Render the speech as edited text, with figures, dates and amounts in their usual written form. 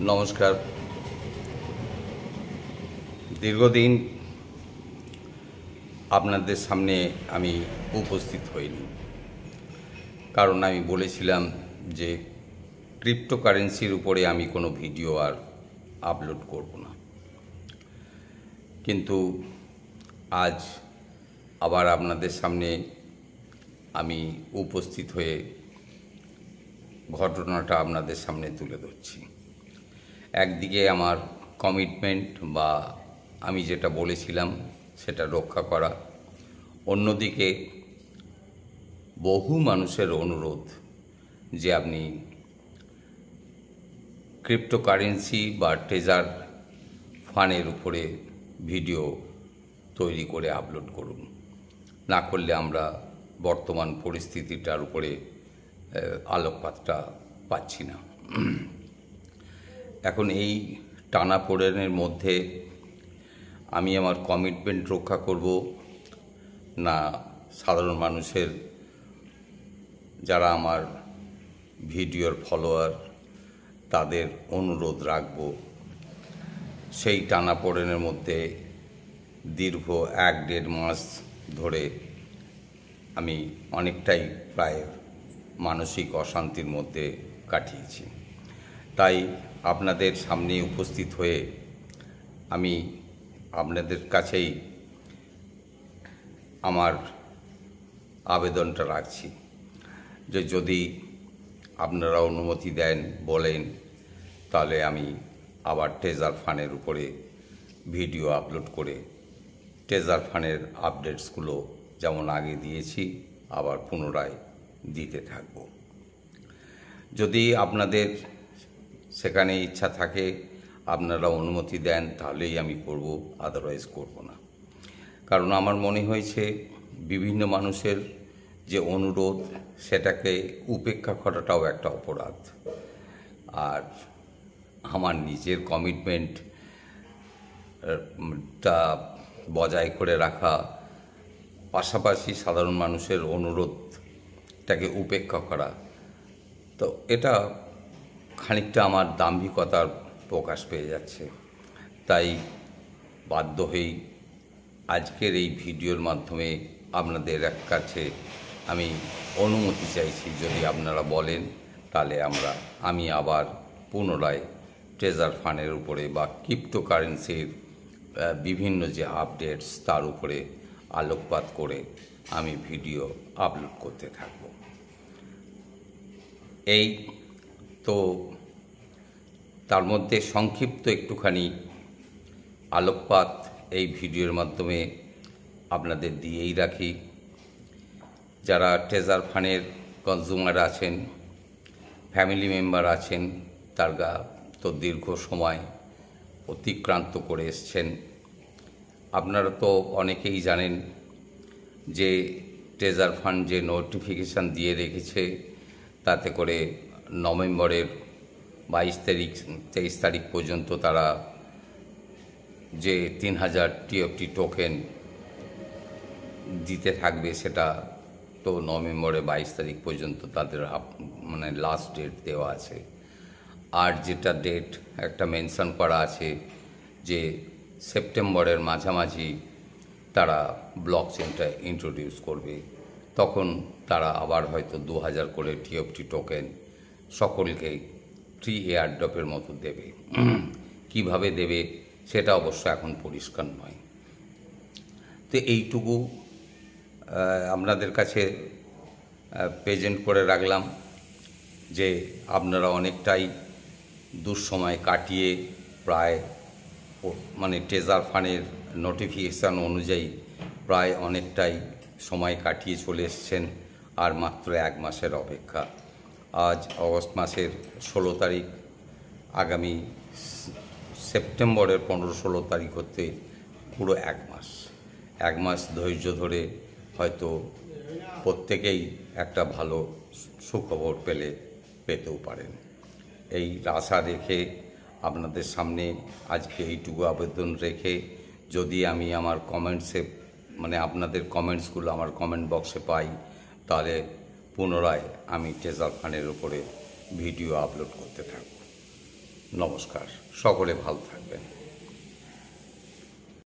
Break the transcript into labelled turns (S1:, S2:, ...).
S1: নমস্কার। দীর্ঘদিন আপনাদের সামনে আমি উপস্থিত হইনি, কারণ আমি বলেছিলাম যে ক্রিপ্টোকারেন্সির উপরে আমি কোনো ভিডিও আর আপলোড করব না। কিন্তু আজ আবার আপনাদের সামনে আমি উপস্থিত হয়ে ঘটনাটা আপনাদের সামনে তুলে ধরছি। একদিকে আমার কমিটমেন্ট বা আমি যেটা বলেছিলাম সেটা রক্ষা করা, অন্যদিকে বহু মানুষের অনুরোধ যে আপনি ক্রিপ্টোকারেন্সি বা ট্রেজার ফান্ডের উপরে ভিডিও তৈরি করে আপলোড করুন, না করলে আমরা বর্তমান পরিস্থিতিটার উপরে আলোকপাতটা পাচ্ছি না। এখন এই টানাপোড়েনের মধ্যে আমি আমার কমিটমেন্ট রক্ষা করব না সাধারণ মানুষের যারা আমার ভিডিওর ফলোয়ার তাদের অনুরোধ রাখব, সেই টানাপোড়েনের মধ্যে দীর্ঘ 1-1.5 মাস ধরে আমি অনেকটাই প্রায় মানসিক অশান্তির মধ্যে কাটিয়েছি। তাই আপনাদের সামনে উপস্থিত হয়ে আমি আপনাদের কাছেই আমার আবেদনটা রাখছি যে যদি আপনারা অনুমতি দেন, বলেন, তাহলে আমি আবার ট্রেজার ফান্ডের উপরে ভিডিও আপলোড করে ট্রেজার ফান্ডের আপডেটসগুলো যেমন আগে দিয়েছি আবার পুনরায় দিতে থাকব। যদি আপনাদের সেখানে ইচ্ছা থাকে, আপনারা অনুমতি দেন, তাহলেই আমি করব, আদারওয়াইজ করব না। কারণ আমার মনে হয়েছে বিভিন্ন মানুষের যে অনুরোধ সেটাকে উপেক্ষা করাটাও একটা অপরাধ, আর আমার নিজের কমিটমেন্টটা বজায় করে রাখা, পাশাপাশি সাধারণ মানুষের অনুরোধটাকে উপেক্ষা করা, তো এটা খানিকটা আমার দাম্ভিকতার প্রকাশ পেয়ে যাচ্ছে। তাই বাধ্য হয়েই আজকের এই ভিডিওর মাধ্যমে আপনাদের কাছে আমি অনুমতি চাইছি, যদি আপনারা বলেন তাহলে আমি আবার পুনরায় ট্রেজার ফান্ডের উপরে বা ক্রিপ্টোকারেন্সির বিভিন্ন যে আপডেটস তার উপরে আলোকপাত করে আমি ভিডিও আপলোড করতে থাকব। এই তো তার মধ্যে সংক্ষিপ্ত একটুখানি আলোকপাত এই ভিডিওর মাধ্যমে আপনাদের দিয়েই রাখি। যারা ট্রেজার ফান্ডের কনজিউমার আছেন, ফ্যামিলি মেম্বার আছেন, তারা তো দীর্ঘ সময় অতিক্রান্ত করে এসছেন। আপনারা তো অনেকেই জানেন যে ট্রেজার ফান্ড যে নোটিফিকেশান দিয়ে রেখেছে, তাতে করে নভেম্বরের 22-23 তারিখ পর্যন্ত তারা যে 3000 TFT টোকেন দিতে থাকবে, সেটা তো নভেম্বরের 22 তারিখ পর্যন্ত তাদের লাস্ট ডেট দেওয়া আছে। আর যেটা ডেট একটা মেনশন করা আছে যে সেপ্টেম্বরের মাঝামাঝি তারা ব্লক চেইনটা ইন্ট্রোডিউস করবে, তখন তারা আবার হয়তো 2000 করে TFT টোকেন সকলকে ফ্রি এয়ারড্রপের মতো দেবে। কিভাবে দেবে সেটা অবশ্য এখন পরিষ্কার নয়। তো এইটুকু আপনাদের কাছে প্রেজেন্ট করে রাখলাম যে আপনারা অনেকটাই দুঃসময় কাটিয়ে প্রায় ট্রেজার ফান্ডের নোটিফিকেশান অনুযায়ী প্রায় অনেকটাই সময় কাটিয়ে চলে এসছেন, আর মাত্র 1 মাসের অপেক্ষা। আজ অগস্ট মাসের 16 তারিখ, আগামী সেপ্টেম্বরের 15-16 তারিখ হতে পুরো 1 মাস ধৈর্য ধরে হয়তো প্রত্যেকেই একটা ভালো সুখবর পেতেও পারেন। এই আশা রেখে আপনাদের সামনে আজকে এইটুকু আবেদন রেখে, যদি আমি আমার কমেন্টসে আপনাদের কমেন্টসগুলো আমার কমেন্ট বক্সে পাই, তাহলে পুনরায় আমি ট্রেজার ফান্ডের উপরে ভিডিও আপলোড করতে থাকব। নমস্কার, সকলে ভালো থাকবেন।